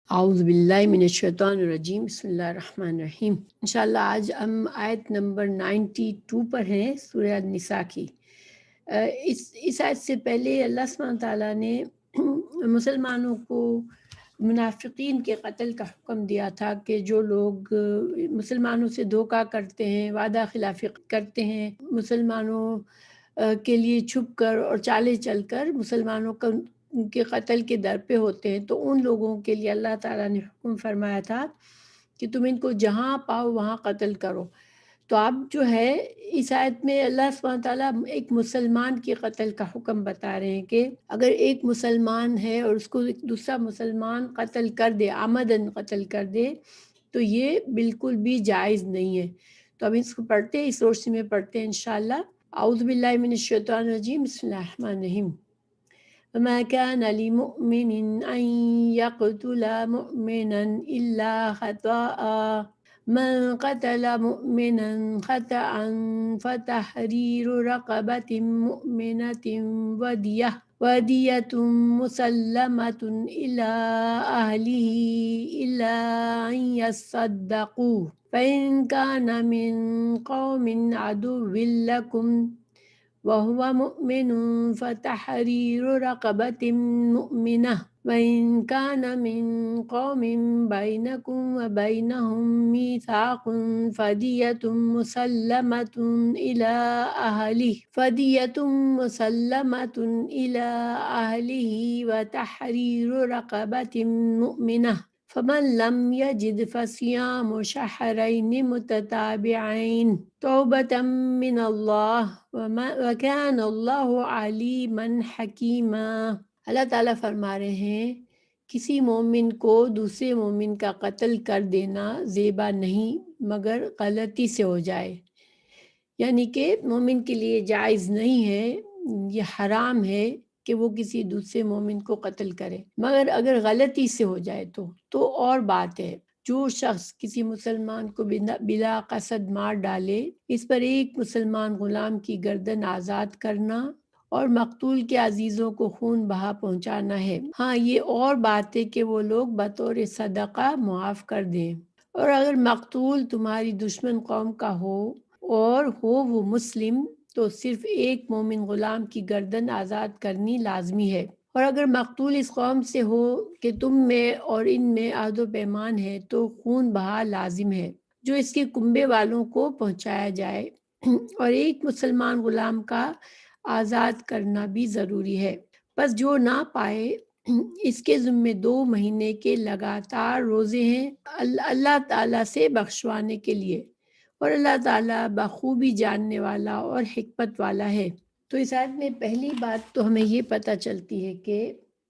اعوذ باللہ من الشیطان الرجیم، بسم اللہ الرحمن الرحیم۔ انشاءاللہ آج ہم آیت نمبر 92 پر ہیں سورہ النساء کی۔ اس آیت سے پہلے اللہ سبحانہ تعالیٰ نے مسلمانوں کو منافقین کے قتل کا حکم دیا تھا کہ جو لوگ مسلمانوں سے دھوکہ کرتے ہیں، وعدہ خلافی کرتے ہیں، مسلمانوں کے لیے چھپ کر اور چالے چل کر مسلمانوں کے قتل کے در پہ ہوتے ہیں، تو ان لوگوں کے لیے اللہ تعالیٰ نے حکم فرمایا تھا کہ تم ان کو جہاں پاؤ وہاں قتل کرو۔ تو اب جو ہے اس آیت میں اللہ سبحانہ تعالیٰ ایک مسلمان کے قتل کا حکم بتا رہے ہیں کہ اگر ایک مسلمان ہے اور اس کو ایک دوسرا مسلمان قتل کر دے، عمدن قتل کر دے، تو یہ بالکل بھی جائز نہیں ہے۔ تو اب اس کو پڑھتے ہیں، اس روشنی میں پڑھتے ہیں انشاءاللہ۔ اعوذ باللہ من الشیطان الرجیم، بسم اللہ الرحمن الرحیم۔ وما كان لمؤمن أن يقتل مؤمنا إلا خطأ، من قتل مؤمنا خطأ فتحرير رقبة مؤمنة ودية مسلمة إلى أهله إلا أن يصدقوا، فإن كان من قوم عدو لكم وهو مؤمن فتحرير رقبة مؤمنة، وإن كان من قوم بينكم وبينهم ميثاق فدية مسلمة إلى أهله وتحرير رقبة مؤمنة، فمن لم يجد فصيام شهرين متتابعين توبة من الله وكان الله عليما حكيما۔ اللہ تعالیٰ فرما رہے ہیں کسی مومن کو دوسرے مومن کا قتل کر دینا زیبا نہیں مگر غلطی سے ہو جائے، یعنی کہ مومن کے لیے جائز نہیں ہے، یہ حرام ہے کہ وہ کسی دوسرے مومن کو قتل کرے، مگر اگر غلطی سے ہو جائے تو اور بات ہے۔ جو شخص کسی مسلمان کو بلا قصد مار ڈالے، اس پر ایک مسلمان غلام کی گردن آزاد کرنا اور مقتول کے عزیزوں کو خون بہا پہنچانا ہے۔ ہاں، یہ اور بات ہے کہ وہ لوگ بطور صدقہ معاف کر دیں، اور اگر مقتول تمہاری دشمن قوم کا ہو اور ہو وہ مسلم، تو صرف ایک مومن غلام کی گردن آزاد کرنی لازمی ہے، اور اگر مقتول اس قوم سے ہو کہ تم میں اور ان میں عہد و پیمان ہے تو خون بہا لازم ہے جو اس کے کنبے والوں کو پہنچایا جائے، اور ایک مسلمان غلام کا آزاد کرنا بھی ضروری ہے۔ بس جو نہ پائے اس کے ذمے 2 مہینے کے لگاتار روزے ہیں اللہ تعالیٰ سے بخشوانے کے لیے، اور اللہ تعالیٰ بخوبی جاننے والا اور حکمت والا ہے۔ تو اس آیت میں پہلی بات تو ہمیں یہ پتہ چلتی ہے کہ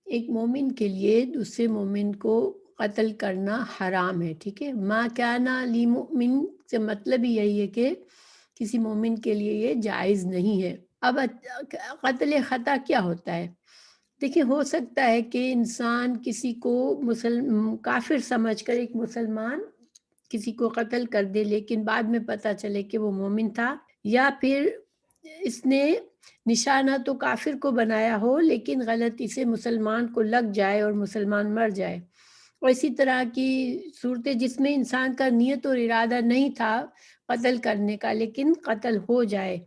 ایک مومن کے لیے دوسرے مومن کو قتل کرنا حرام ہے، ٹھیک ہے۔ ما کان لمؤمن سے مطلب ہی یہی ہے کہ کسی مومن کے لیے یہ جائز نہیں ہے۔ اب قتل خطا کیا ہوتا ہے؟ دیکھیں، ہو سکتا ہے کہ انسان کسی کو کافر سمجھ کر ایک مسلمان کسی کو قتل کر دے، لیکن بعد میں پتہ چلے کہ وہ مومن تھا، یا پھر اس نے نشانہ تو کافر کو بنایا ہو لیکن غلطی سے مسلمان کو لگ جائے اور مسلمان مر جائے، اور اسی طرح کی صورتیں جس میں انسان کا نیت اور ارادہ نہیں تھا قتل کرنے کا لیکن قتل ہو جائے،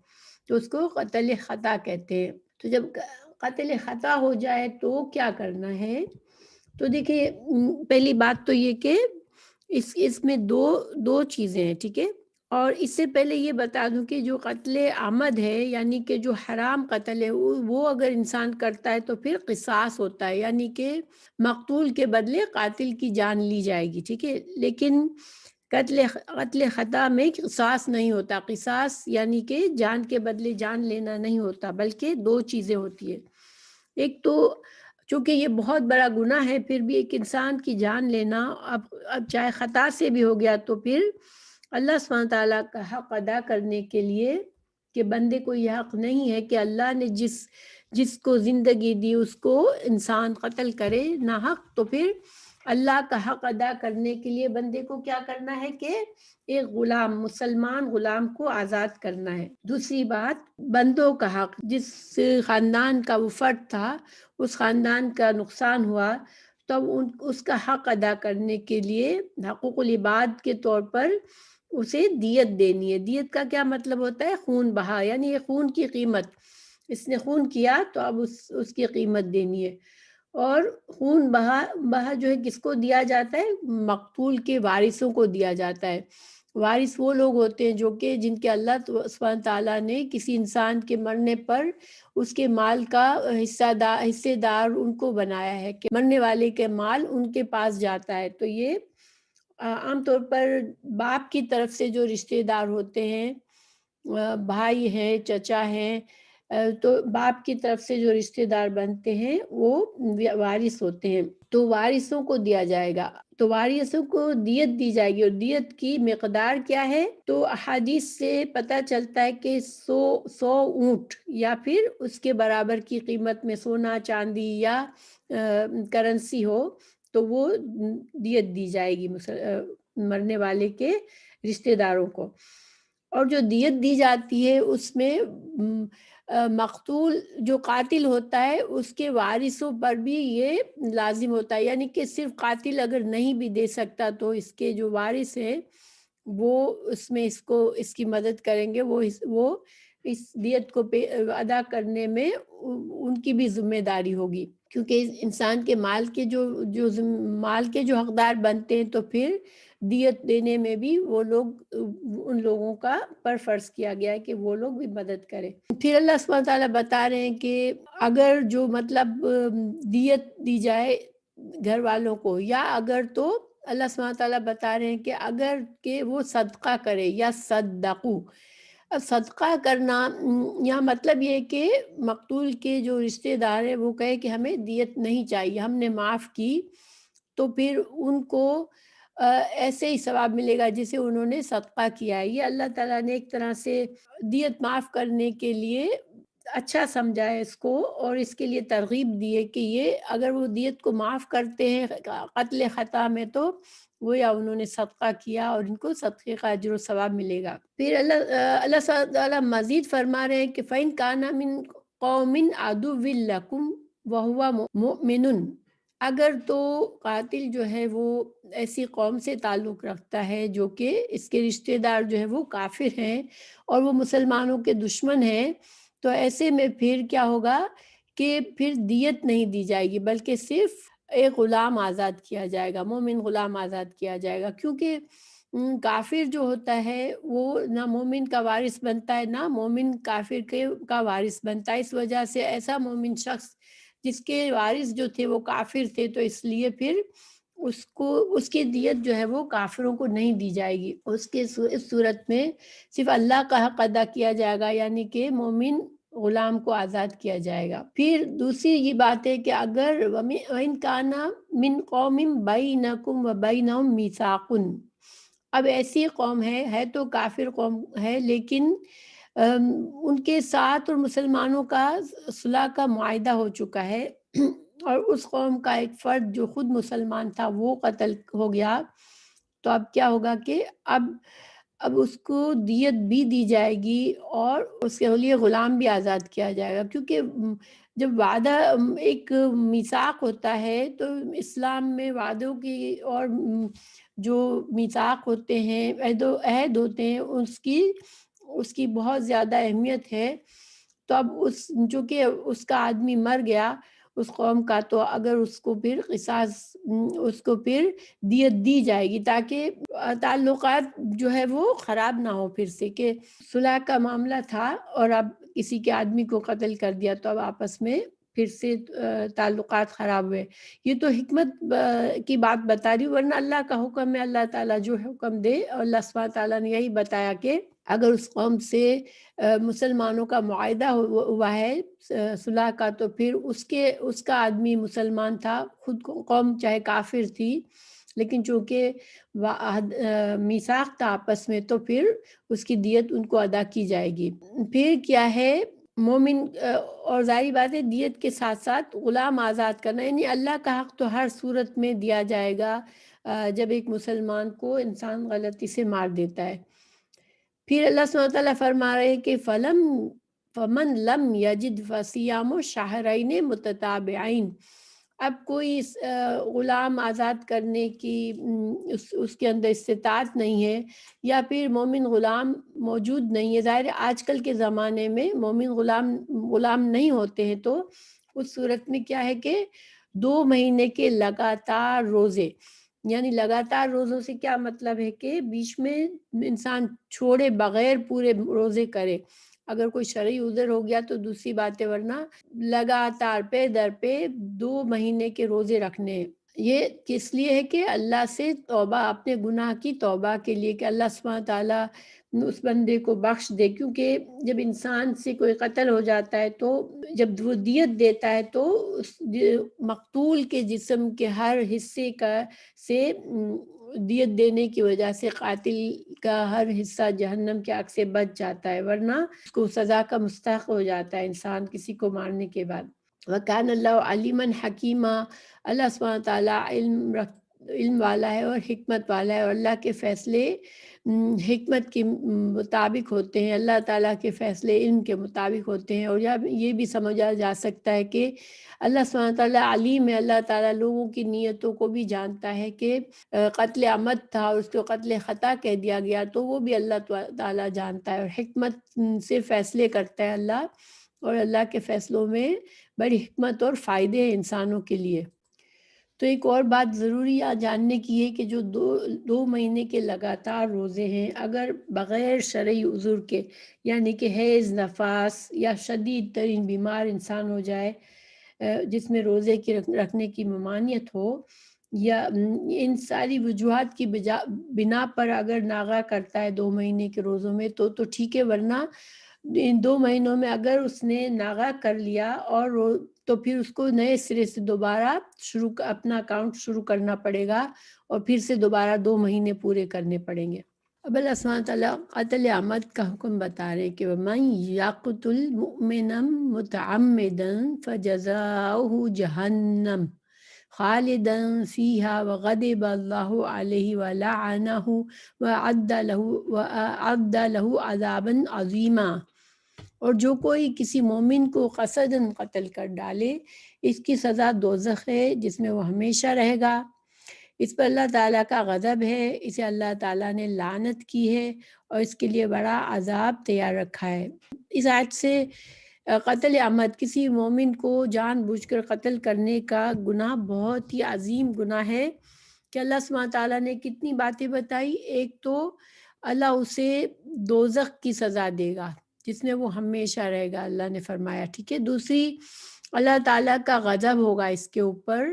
تو اس کو قتل خطا کہتے ہیں۔ تو جب قتل خطا ہو جائے تو کیا کرنا ہے؟ تو دیکھیں، پہلی بات تو یہ کہ اس میں دو چیزیں ہیں، ٹھیک ہے۔ اور اس سے پہلے یہ بتا دوں کہ جو قتل عمد ہے، یعنی کہ جو حرام قتل ہے، وہ اگر انسان کرتا ہے تو پھر قصاص ہوتا ہے، یعنی کہ مقتول کے بدلے قاتل کی جان لی جائے گی، ٹھیک ہے۔ لیکن قتل خطا میں قصاص نہیں ہوتا۔ قصاص یعنی کہ جان کے بدلے جان لینا نہیں ہوتا، بلکہ 2 چیزیں ہوتی ہیں۔ ایک تو چونکہ یہ بہت بڑا گناہ ہے، پھر بھی ایک انسان کی جان لینا، اب چاہے خطا سے بھی ہو گیا تو پھر اللہ سبحانہ تعالیٰ کا حق ادا کرنے کے لیے کہ بندے کو یہ حق نہیں ہے کہ اللہ نے جس کو زندگی دی اس کو انسان قتل کرے ناحق، تو پھر اللہ کا حق ادا کرنے کے لیے بندے کو کیا کرنا ہے کہ ایک مسلمان غلام کو آزاد کرنا ہے۔ دوسری بات، بندوں کا حق، جس خاندان کا وہ فرد تھا اس خاندان کا نقصان ہوا تب اس کا حق ادا کرنے کے لیے حقوق العباد کے طور پر اسے دیت دینی ہے۔ دیت کا کیا مطلب ہوتا ہے؟ خون بہا، یعنی یہ خون کی قیمت، اس نے خون کیا تو اب اس کی قیمت دینی ہے۔ اور خون بہا جو ہے کس کو دیا جاتا ہے؟ مقتول کے وارثوں کو دیا جاتا ہے۔ وارث وہ لوگ ہوتے ہیں جو کہ جن کے اللہ سبحانہ تعالیٰ نے کسی انسان کے مرنے پر اس کے مال کا حصے دار ان کو بنایا ہے کہ مرنے والے کے مال ان کے پاس جاتا ہے۔ تو یہ عام طور پر باپ کی طرف سے جو رشتے دار ہوتے ہیں، بھائی ہیں، چچا ہیں، تو باپ کی طرف سے جو رشتے دار بنتے ہیں وہ وارث ہوتے ہیں، تو وارثوں کو دیا جائے گا، تو وارثوں کو دیت دی جائے گی۔ اور دیت کی مقدار کیا ہے؟ تو احادیث سے پتہ چلتا ہے کہ 100 اونٹ یا پھر اس کے برابر کی قیمت میں سونا چاندی یا کرنسی ہو تو وہ دیت دی جائے گی مرنے والے کے رشتے داروں کو۔ اور جو دیت دی جاتی ہے اس میں مقتول جو قاتل ہوتا ہے اس کے وارثوں پر بھی یہ لازم ہوتا ہے، یعنی کہ صرف قاتل اگر نہیں بھی دے سکتا تو اس کے جو وارث ہیں وہ اس میں اس کی مدد کریں گے، وہ اس دیت کو ادا کرنے میں ان کی بھی ذمہ داری ہوگی، کیونکہ انسان کے مال کے جو حقدار بنتے ہیں تو پھر دیت دینے میں بھی وہ لوگ ان لوگوں کا پر فرض کیا گیا ہے کہ وہ لوگ بھی مدد کریں۔ پھر اللہ سبحانہ تعالیٰ بتا رہے ہیں کہ اگر جو مطلب دیت دی جائے گھر والوں کو، یا اگر تو اللہ سبحانہ تعالیٰ بتا رہے ہیں کہ اگر کہ وہ صدقہ کرے یا صدقو۔ اب صدقہ کرنا یہاں مطلب یہ کہ مقتول کے جو رشتے دار ہیں وہ کہے کہ ہمیں دیت نہیں چاہیے، ہم نے معاف کی، تو پھر ان کو ایسے ہی ثواب ملے گا جسے انہوں نے صدقہ کیا ہے۔ یہ اللہ تعالیٰ نے ایک طرح سے دیت معاف کرنے کے لیے اچھا سمجھا ہے اس کو، اور اس کے لیے ترغیب دی ہے کہ یہ اگر وہ دیت کو معاف کرتے ہیں قتل خطا میں تو گویا انہوں نے صدقہ کیا اور ان کو صدقے کا اجر و ثواب ملے گا۔ پھر اللہ تعالیٰ مزید فرما رہے ہیں کہ فَإِن كَانَ مِن قَوْمٍ عَدُوٍّ لَكُمْ وَهُوَ مُؤْمِنٌ، اگر تو قاتل جو ہے وہ ایسی قوم سے تعلق رکھتا ہے جو کہ اس کے رشتے دار جو ہے وہ کافر ہیں اور وہ مسلمانوں کے دشمن ہیں، تو ایسے میں پھر کیا ہوگا کہ پھر دیت نہیں دی جائے گی بلکہ صرف ایک غلام آزاد کیا جائے گا، مومن غلام آزاد کیا جائے گا، کیونکہ کافر جو ہوتا ہے وہ نہ مومن کا وارث بنتا ہے نہ مومن کافر کا وارث بنتا ہے۔ اس وجہ سے ایسا مومن شخص جس کے وارث جو تھے وہ کافر تھے تو اس لیے پھر اس کی دیت جو ہے وہ کافروں کو نہیں دی جائے گی، اس صورت میں صرف اللہ کا حق ادا کیا جائے گا، یعنی کہ مومن غلام کو آزاد کیا جائے گا۔ پھر دوسری یہ بات ہے کہ اگر وَإِن كَانَ مِن قَوْمٍ بَيْنَكُمْ وَبَيْنَهُم مِيثَاقٌ، اب ایسی قوم ہے تو کافر قوم ہے لیکن ان کے ساتھ اور مسلمانوں کا صلح کا معاہدہ ہو چکا ہے اور اس قوم کا ایک فرد جو خود مسلمان تھا وہ قتل ہو گیا، تو اب کیا ہوگا کہ اب اس کو دیت بھی دی جائے گی اور اس کے لیے غلام بھی آزاد کیا جائے گا، کیونکہ جب وعدہ ایک میثاق ہوتا ہے تو اسلام میں وعدوں کی اور جو میثاق ہوتے ہیں عہد ہوتے ہیں اس کی بہت زیادہ اہمیت ہے۔ تو اب چونکہ اس کا آدمی مر گیا اس قوم کا، تو اگر اس کو پھر قصاص اس کو پھر دیت دی جائے گی تاکہ تعلقات جو ہے وہ خراب نہ ہو پھر سے، کہ صلح کا معاملہ تھا اور اب کسی کے آدمی کو قتل کر دیا تو اب آپس میں پھر سے تعلقات خراب ہوئے۔ یہ تو حکمت کی بات بتا رہی ہوں، ورنہ اللہ کا حکم ہے، اللہ تعالیٰ جو حکم دے، اور اللہ سبحانہ تعالیٰ نے یہی بتایا کہ اگر اس قوم سے مسلمانوں کا معاہدہ ہوا ہے صلح کا، تو پھر اس کا آدمی مسلمان تھا، خود قوم چاہے کافر تھی لیکن چونکہ میثاق تھا آپس میں تو پھر اس کی دیت ان کو ادا کی جائے گی۔ پھر کیا ہے مومن، اور ظاہری بات ہے دیت کے ساتھ ساتھ غلام آزاد کرنا، یعنی اللہ کا حق تو ہر صورت میں دیا جائے گا جب ایک مسلمان کو انسان غلطی سے مار دیتا ہے۔ پھر اللہ سبحانہ وتعالیٰ فرما رہے کہ فمن لم یجد فصیام شہرین متتابعین، اب کوئی غلام آزاد کرنے کی اس کے اندر استطاعت نہیں ہے، یا پھر مومن غلام موجود نہیں ہے. ظاہر ہے آج کل کے زمانے میں مومن غلام نہیں ہوتے ہیں، تو اس صورت میں کیا ہے کہ 2 مہینے کے لگاتار روزے، یعنی لگاتار روزوں سے کیا مطلب ہے کہ بیچ میں انسان چھوڑے بغیر پورے روزے کرے. اگر کوئی شرعی عذر ہو گیا تو دوسری بات ہے، ورنہ لگاتار پے در پہ 2 مہینے کے روزے رکھنے ہیں. یہ کس لیے ہے کہ اللہ سے توبہ، اپنے گناہ کی توبہ کے لیے، کہ اللہ سبحانہ تعالیٰ اس بندے کو بخش دے. کیونکہ جب انسان سے کوئی قتل ہو جاتا ہے تو جب وہ دیت دیتا ہے تو اس مقتول کے جسم کے ہر حصے کا سے دیت دینے کی وجہ سے قاتل کا ہر حصہ جہنم کے آگ سے بچ جاتا ہے، ورنہ اس کو سزا کا مستحق ہو جاتا ہے انسان کسی کو مارنے کے بعد. وَكَانَ اللَّهُ عَلِيمًا حَكِيمًا، اللہ سبحانہ تعالیٰ علم والا ہے اور حکمت والا ہے، اور اللہ کے فیصلے حکمت کے مطابق ہوتے ہیں، اللہ تعالیٰ کے فیصلے علم کے مطابق ہوتے ہیں. اور یہ بھی سمجھا جا سکتا ہے کہ اللہ سبحانہ تعالیٰ علیم ہے، اللہ تعالیٰ لوگوں کی نیتوں کو بھی جانتا ہے. کہ قتل عمد تھا اور اس کو قتل خطا کہہ دیا گیا تو وہ بھی اللہ تعالیٰ جانتا ہے، اور حکمت سے فیصلے کرتا ہے اللہ، اور اللہ کے فیصلوں میں بڑی حکمت اور فائدے ہیں انسانوں کے لیے. تو ایک اور بات ضروری جاننے کی ہے کہ جو 2 مہینے کے لگاتار روزے ہیں، اگر بغیر شرعی عذر کے، یعنی کہ حیض، نفاس یا شدید ترین بیمار انسان ہو جائے جس میں روزے کی رکھنے کی ممانعت ہو، یا ان ساری وجوہات کی بنا پر اگر ناغہ کرتا ہے 2 مہینے کے روزوں میں تو ٹھیک ہے، ورنہ ان 2 مہینوں میں اگر اس نے ناغہ کر لیا اور تو پھر اس کو نئے سرے سے دوبارہ اپنا اکاؤنٹ شروع کرنا پڑے گا، اور پھر سے دوبارہ 2 مہینے پورے کرنے پڑیں گے. اب اللہ سبحانہ تعالیٰ قتل عمد کا حکم بتا رہے کہ وَمَن يَقْتُلْ مُؤْمِنًا مُتَعَمِّدًا فَجَزَاؤُهُ جَهَنَّمُ خالداً فيها وغضب الله عليه ولعنه وأعد له عذابا عظیما. اور جو کوئی کسی مومن کو قصداً قتل کر ڈالے، اس کی سزا دوزخ ہے جس میں وہ ہمیشہ رہے گا. اس پر اللہ تعالیٰ کا غضب ہے، اسے اللہ تعالیٰ نے لعنت کی ہے، اور اس کے لیے بڑا عذاب تیار رکھا ہے. اس آیت سے قتل عمد، کسی مومن کو جان بوجھ کر قتل کرنے کا گناہ بہت ہی عظیم گناہ ہے. کہ اللہ سبحانہ تعالیٰ نے کتنی باتیں بتائی. ایک تو اللہ اسے دوزخ کی سزا دے گا جس میں وہ ہمیشہ رہے گا، اللہ نے فرمایا، ٹھیک ہے. دوسری، اللہ تعالیٰ کا غضب ہوگا اس کے اوپر.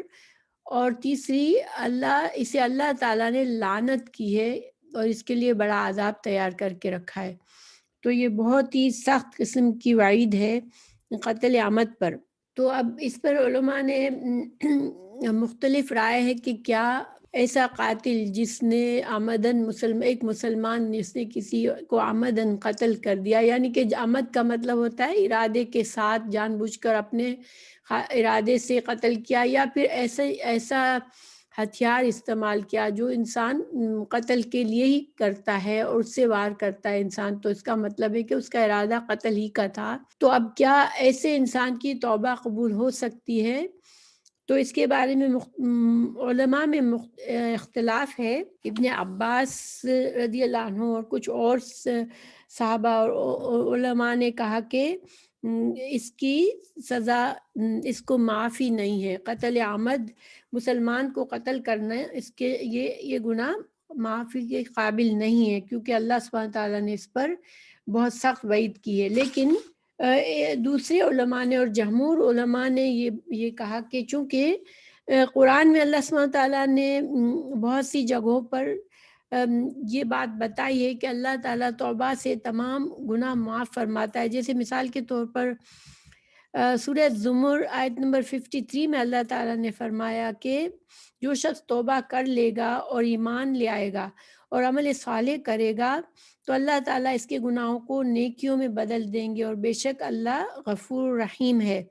اور تیسری، اللہ تعالیٰ نے لعنت کی ہے اور اس کے لیے بڑا عذاب تیار کر کے رکھا ہے. تو یہ بہت ہی سخت قسم کی وعید ہے قتل عمد پر. تو اب اس پر علماء نے مختلف رائے ہے کہ کیا ایسا قاتل جس نے عمدن ایک مسلمان جس نے کسی کو عمدن قتل کر دیا، یعنی کہ عمد کا مطلب ہوتا ہے ارادے کے ساتھ جان بوجھ کر اپنے ارادے سے قتل کیا، یا پھر ایسا ہتھیار استعمال کیا جو انسان قتل کے لیے ہی کرتا ہے اور اس سے وار کرتا ہے انسان، تو اس کا مطلب ہے کہ اس کا ارادہ قتل ہی کا تھا. تو اب کیا ایسے انسان کی توبہ قبول ہو سکتی ہے؟ تو اس کے بارے میں علماء میں اختلاف ہے. ابن عباس رضی اللہ عنہ اور کچھ اور صحابہ اور علماء نے کہا کہ اس کی سزا، اس کو معافی نہیں ہے. قتل عمد، مسلمان کو قتل کرنا، اس کے یہ گناہ معافی کے قابل نہیں ہے، کیونکہ اللہ سبحانہ تعالیٰ نے اس پر بہت سخت وعید کی ہے. لیکن دوسرے علماء نے اور جمہور علماء نے یہ کہا کہ چونکہ قرآن میں اللہ سبحانہ تعالیٰ نے بہت سی جگہوں پر یہ بات بتائی ہے کہ اللہ تعالیٰ توبہ سے تمام گناہ معاف فرماتا ہے. جیسے مثال کے طور پر سورہ زمر آیت نمبر 53 میں اللہ تعالیٰ نے فرمایا کہ جو شخص توبہ کر لے گا اور ایمان لے آئے گا اور عمل صالح کرے گا تو اللہ تعالیٰ اس کے گناہوں کو نیکیوں میں بدل دیں گے، اور بے شک اللہ غفور رحیم ہے.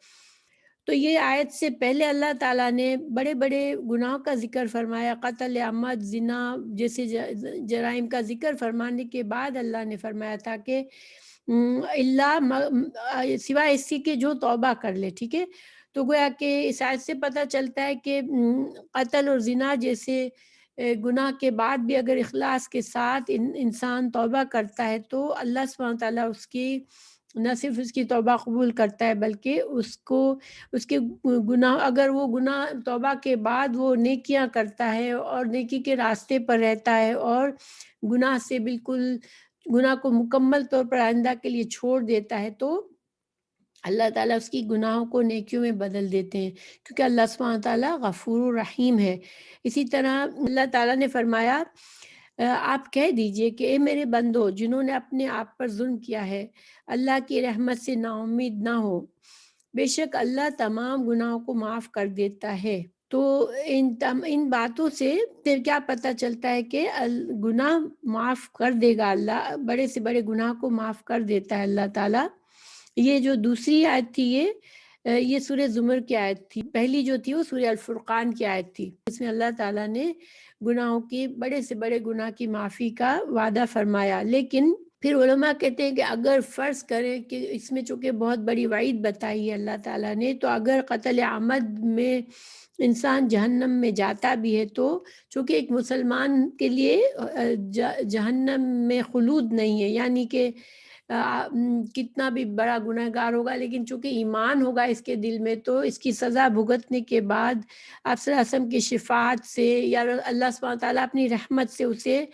تو یہ آیت سے پہلے اللہ تعالیٰ نے بڑے بڑے گناہوں کا ذکر فرمایا، قتل عمد، زنا جیسے جرائم کا ذکر فرمانے کے بعد اللہ نے فرمایا تھا کہ اللہ سوائے اسی کے جو توبہ کر لے، ٹھیک ہے. تو گویا کہ اس آیت سے پتہ چلتا ہے کہ قتل اور زنا جیسے گناہ کے بعد بھی اگر اخلاص کے ساتھ انسان توبہ کرتا ہے تو اللہ سبحانہ تعالیٰ اس کی نہ صرف اس کی توبہ قبول کرتا ہے بلکہ اس کے گناہ، اگر وہ گناہ توبہ کے بعد وہ نیکیاں کرتا ہے اور نیکی کے راستے پر رہتا ہے اور گناہ سے بالکل گناہ کو مکمل طور پر آئندہ کے لیے چھوڑ دیتا ہے تو اللہ تعالیٰ اس کی گناہوں کو نیکیوں میں بدل دیتے ہیں، کیونکہ اللہ سبحانہ تعالیٰ غفور الرحیم ہے۔ اسی طرح اللہ تعالیٰ نے فرمایا آپ کہہ دیجئے کہ اے میرے بندو جنہوں نے اپنے آپ پر ظلم کیا ہے، اللہ کی رحمت سے نا امید نہ ہو، بے شک اللہ تمام گناہوں کو معاف کر دیتا ہے۔ تو ان باتوں سے پھر کیا پتہ چلتا ہے کہ گناہ معاف کر دے گا اللہ، بڑے سے بڑے گناہ کو معاف کر دیتا ہے اللہ تعالیٰ۔ یہ جو دوسری آیت تھی یہ سورہ زمر کی آیت تھی، پہلی جو تھی وہ سورہ الفرقان کی آیت تھی، اس میں اللہ تعالیٰ نے گناہوں کی بڑے سے بڑے گناہ کی معافی کا وعدہ فرمایا۔ لیکن پھر علماء کہتے ہیں کہ اگر فرض کریں کہ اس میں چونکہ بہت بڑی وعید بتائی ہے اللہ تعالیٰ نے، تو اگر قتل عمد میں انسان جہنم میں جاتا بھی ہے تو چونکہ ایک مسلمان کے لیے جہنم میں خلود نہیں ہے، یعنی کہ کتنا بھی بڑا گناہ گار ہوگا لیکن چونکہ ایمان ہوگا اس کے دل میں تو اس کی سزا بھگتنے کے بعد آپ صلی اللہ علیہ وسلم کی شفاعت سے یا اللہ سبحانہ تعالیٰ اپنی رحمت سے اسے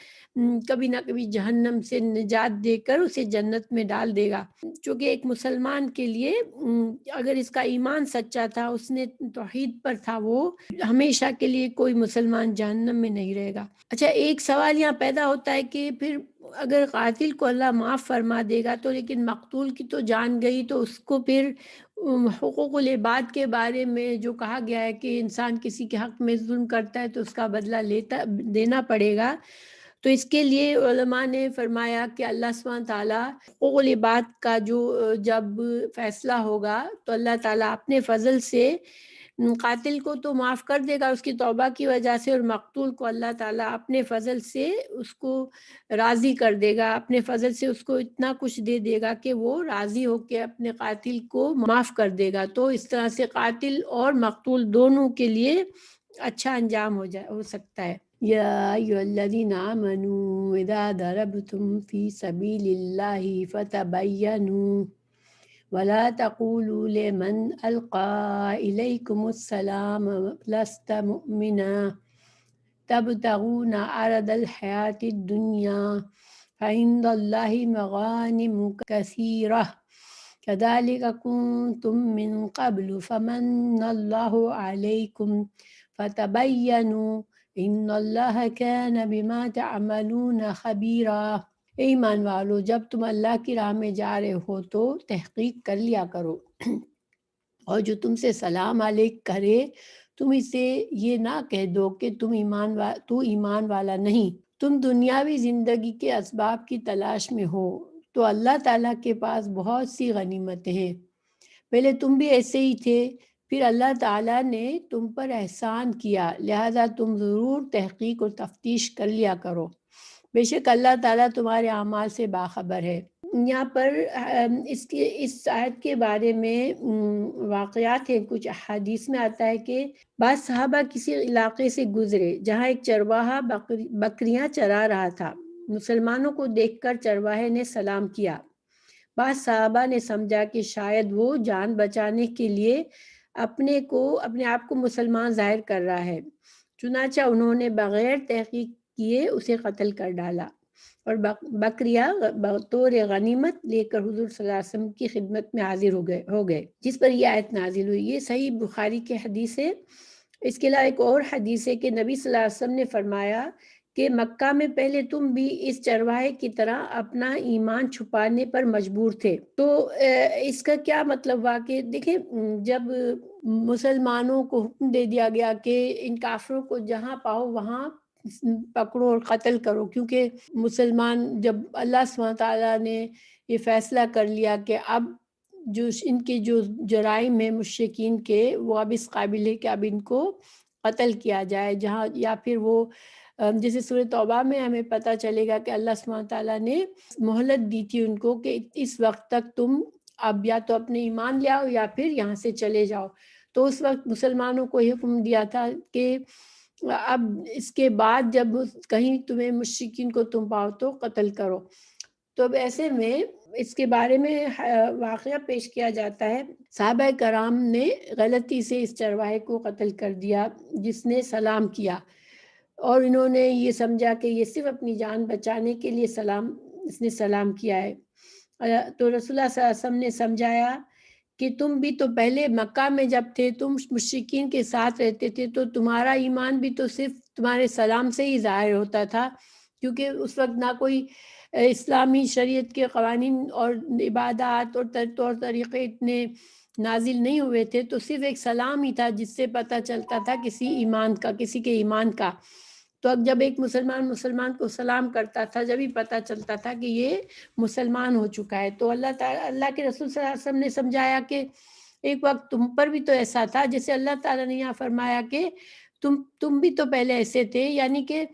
کبھی نہ کبھی جہنم سے نجات دے کر اسے جنت میں ڈال دے گا۔ چونکہ ایک مسلمان کے لیے اگر اس کا ایمان سچا تھا، اس نے توحید پر تھا، وہ ہمیشہ کے لیے کوئی مسلمان جہنم میں نہیں رہے گا۔ اچھا، ایک سوال یہاں پیدا ہوتا ہے کہ پھر اگر قاتل کو اللہ معاف فرما دے گا تو لیکن مقتول کی تو جان گئی، تو اس کو پھر حقوق العباد کے بارے میں جو کہا گیا ہے کہ انسان کسی کے حق میں ظلم کرتا ہے تو اس کا بدلہ دینا پڑے گا، تو اس کے لیے علماء نے فرمایا کہ اللہ سبحانہ تعالیٰ حقوق العباد کا جو جب فیصلہ ہوگا تو اللہ تعالیٰ اپنے فضل سے قاتل کو تو معاف کر دے گا اس کی توبہ کی وجہ سے، اور مقتول کو اللہ تعالیٰ اپنے فضل سے اس کو راضی کر دے گا، اپنے فضل سے اس کو اتنا کچھ دے دے گا کہ وہ راضی ہو کے اپنے قاتل کو معاف کر دے گا۔ تو اس طرح سے قاتل اور مقتول دونوں کے لیے اچھا انجام ہو سکتا ہے۔ یا ایھا الذین آمنوا اذا ضربتم فی سبیل اللہ فتبینوا ولا تقولوا لمن القى الیکم السلام لست مؤمنا تبتغون عرض الحیاة الدنیا فعند اللہ مغانم کثیرہ كذلك كنتم من قبل فمن اللہ علیکم فتبینوا ان اللہ كان بما تعملون خبیرا۔ اے ایمان والو، جب تم اللہ کی راہ میں جا رہے ہو تو تحقیق کر لیا کرو، اور جو تم سے سلام علیک کرے تم اسے یہ نہ کہہ دو کہ تو ایمان والا نہیں، تم دنیاوی زندگی کے اسباب کی تلاش میں ہو تو اللہ تعالیٰ کے پاس بہت سی غنیمتیں ہیں، پہلے تم بھی ایسے ہی تھے، پھر اللہ تعالیٰ نے تم پر احسان کیا، لہذا تم ضرور تحقیق اور تفتیش کر لیا کرو، بے شک اللہ تعالیٰ تمہارے اعمال سے باخبر ہے۔ یہاں پر اس آیت کے بارے میں واقعات ہیں، کچھ احادیث میں آتا ہے کہ بعض صحابہ کسی علاقے سے گزرے جہاں ایک چرواہا بکریاں چرا رہا تھا، مسلمانوں کو دیکھ کر چرواہے نے سلام کیا، بعض صحابہ نے سمجھا کہ شاید وہ جان بچانے کے لیے اپنے آپ کو مسلمان ظاہر کر رہا ہے، چنانچہ انہوں نے بغیر تحقیق کیے اسے قتل کر ڈالا اور بکریاں بطور غنیمت لے کر حضور صلی اللہ علیہ وسلم کی خدمت میں حاضر ہو گئے جس پر یہ آیت نازل ہوئی۔ یہ صحیح بخاری کی حدیث ہے۔ اس کے علاوہ ایک اور حدیث ہے کہ نبی صلی اللہ علیہ وسلم نے فرمایا کہ مکہ میں پہلے تم بھی اس چرواہے کی طرح اپنا ایمان چھپانے پر مجبور تھے۔ تو اس کا کیا مطلب ہوا کہ دیکھیں، جب مسلمانوں کو حکم دے دیا گیا کہ ان کافروں کو جہاں پاؤ وہاں پکڑو اور قتل کرو، کیونکہ مسلمان جب اللہ سبحانہ تعالیٰ نے یہ فیصلہ کر لیا کہ اب جو ان کے جو جرائم ہیں مشرکین کے، وہ اب اس قابل ہے کہ اب ان کو قتل کیا جائے، جہاں یا پھر وہ جیسے سورہ توبہ میں ہمیں پتہ چلے گا کہ اللہ سبحانہ تعالیٰ نے مہلت دی تھی ان کو کہ اس وقت تک تم اب یا تو اپنے ایمان لے آؤ یا پھر یہاں سے چلے جاؤ، تو اس وقت مسلمانوں کو یہ حکم دیا تھا کہ اب اس کے بعد جب کہیں تمہیں مشرکین کو تم پاؤ تو قتل کرو۔ تو اب ایسے میں اس کے بارے میں واقعہ پیش کیا جاتا ہے، صحابہ کرام نے غلطی سے اس چرواہے کو قتل کر دیا جس نے سلام کیا، اور انہوں نے یہ سمجھا کہ یہ صرف اپنی جان بچانے کے لیے اس نے سلام کیا ہے۔ تو رسول اللہ صلی اللہ علیہ وسلم نے سمجھایا کہ تم بھی تو پہلے مکہ میں جب تھے تم مشرکین کے ساتھ رہتے تھے، تو تمہارا ایمان بھی تو صرف تمہارے سلام سے ہی ظاہر ہوتا تھا، کیونکہ اس وقت نہ کوئی اسلامی شریعت کے قوانین اور عبادات اور طور طریقے اتنے نازل نہیں ہوئے تھے، تو صرف ایک سلام ہی تھا جس سے پتہ چلتا تھا کسی کے ایمان کا۔ تو اب جب ایک مسلمان کو سلام کرتا تھا، جب ہی پتہ چلتا تھا کہ یہ مسلمان ہو چکا ہے۔ تو اللہ کے رسول صلی اللہ علیہ وسلم نے سمجھایا کہ ایک وقت تم پر بھی تو ایسا تھا، جیسے اللہ تعالیٰ نے یہاں فرمایا کہ تم بھی تو پہلے ایسے تھے، یعنی کہ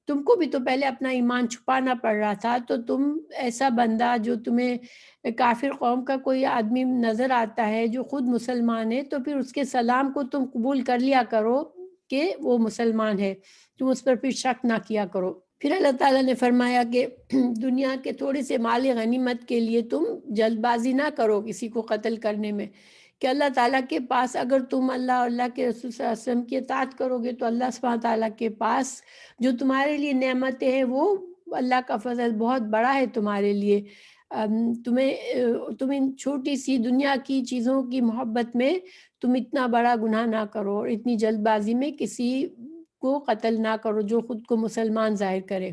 تم کو بھی تو پہلے اپنا ایمان چھپانا پڑ رہا تھا، تو تم ایسا بندہ جو تمہیں کافر قوم کا کوئی آدمی نظر آتا ہے جو خود مسلمان ہے، تو پھر اس کے سلام کو تم قبول کر لیا کرو کہ وہ مسلمان ہے، تم اس پر پھر شک نہ کیا کرو۔ پھر اللہ تعالیٰ نے فرمایا کہ دنیا کے تھوڑے سے مال غنیمت کے لیے تم جلد بازی نہ کرو کسی کو قتل کرنے میں، کہ اللہ تعالیٰ کے پاس اگر تم اللہ اور اللہ کے رسول صلی اللہ علیہ وسلم کی اطاعت کرو گے تو اللہ سبحانہ تعالیٰ کے پاس جو تمہارے لیے نعمتیں ہیں وہ اللہ کا فضل بہت بڑا ہے تمہارے لیے۔ تم ان چھوٹی سی دنیا کی چیزوں کی محبت میں تم اتنا بڑا گناہ نہ کرو، اور اتنی جلد بازی میں کسی کو قتل نہ کرو جو خود کو مسلمان ظاہر کرے۔